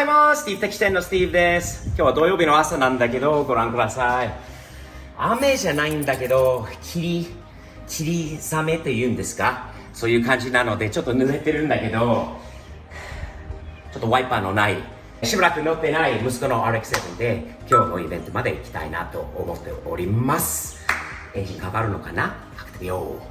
ます。スティーブ的店のスティーブです。今日は土曜日の朝なんだけど、ご覧ください。雨じゃないんだけど、霧雨って言うんですか？そういう感じなので、ちょっと濡れてるんだけど、ちょっとワイパーのない、しばらく乗ってない息子の RX7 で、今日のイベントまで行きたいなと思っております。エンジンかかるのかな？開けてみよう。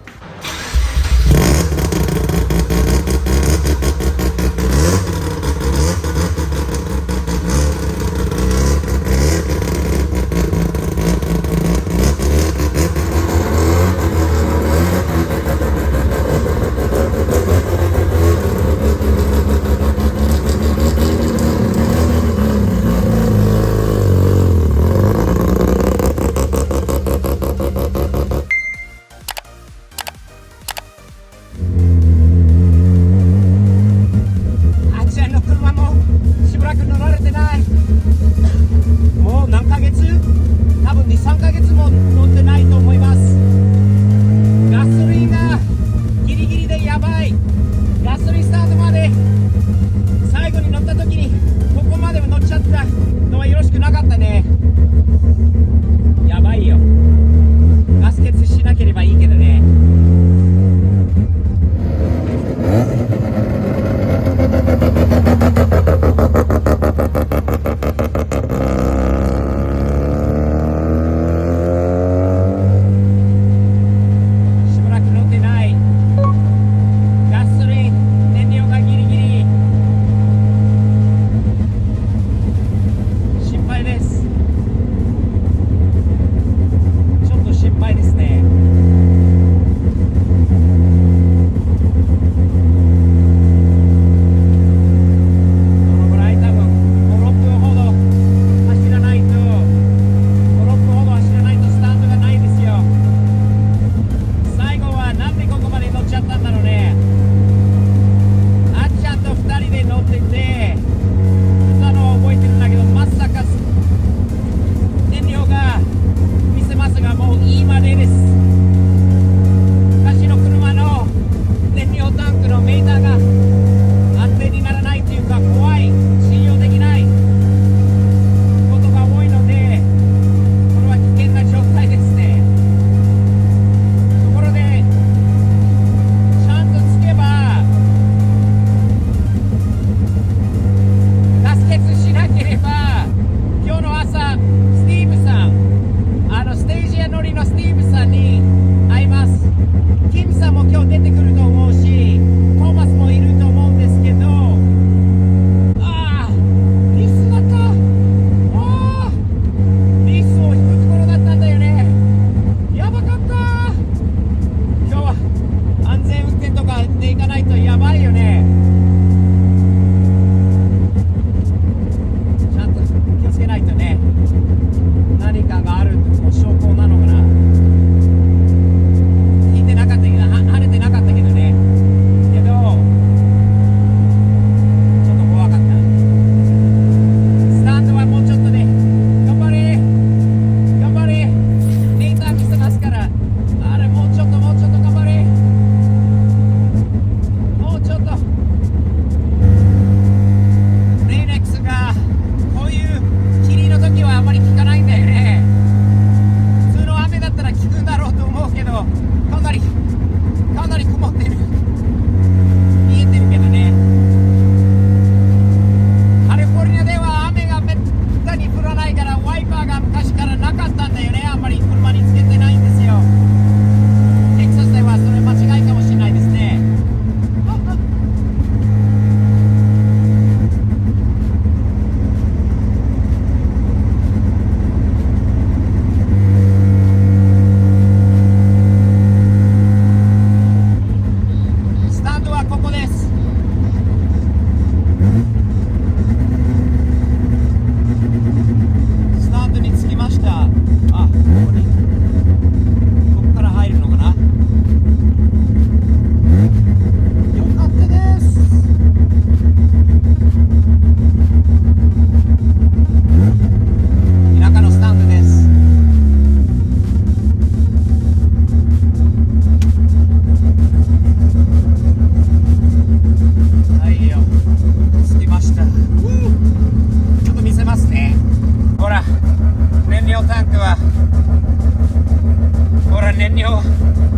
燃料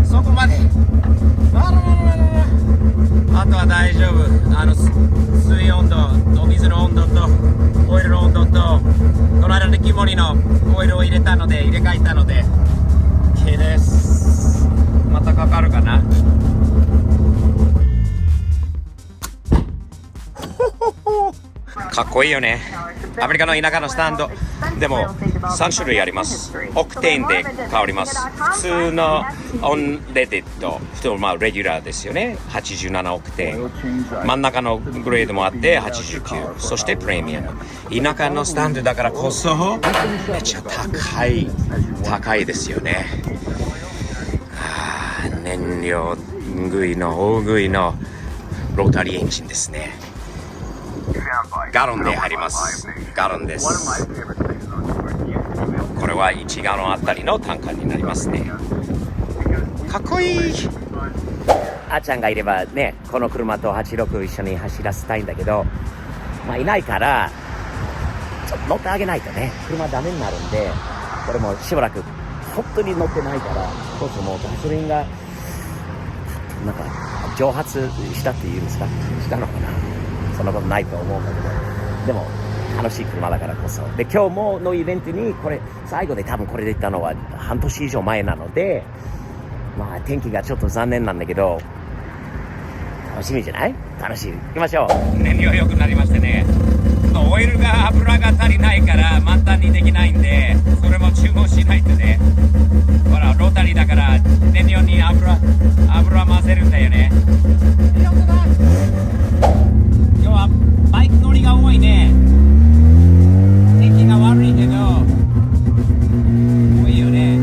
そこまであとは大丈夫。水温度、お水の温度とオイルの温度とこの間の木森のオイルを入れ替えたので OK です。またかかるかな。かっこいいよね。アメリカの田舎のスタンドでも3種類あります。オクテーンで変わります。普通のオンレディット、普通のレギュラーですよね。87オクテーン。真ん中のグレードもあって89。そしてプレミアム。田舎のスタンドだからこそめっちゃ高いですよね。燃料大食いのロータリーエンジンですね。ガロンで入ります。ガロンです。これは1ガロンあたりの単価になりますね。かっこいい。あちゃんがいればね、この車と86一緒に走らせたいんだけど、いないからちょっと乗ってあげないとね、車ダメになるんで、これもしばらく本当に乗ってないから、そうするともうガソリンがなんか蒸発したっていうんですか、したのかな。そんなことないと思うんだけど、でも楽しい車だからこそ。で、今日ものイベントにこれ最後で多分これで行ったのは半年以上前なので、天気がちょっと残念なんだけど楽しみじゃない？楽しい。行きましょう。燃料良くなりましてね、オイルが油が足りないから満タンにできないんで、それも注文しないとね。ほらロータリーだから燃料に油混ぜるんだよね。今日はバイク乗りが多いね。天気が悪いけど多いよね。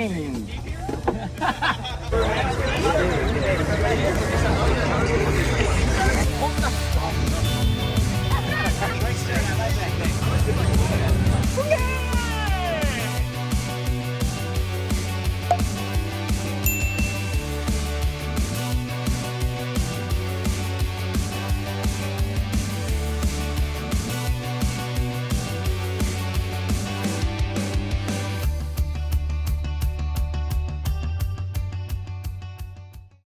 rain.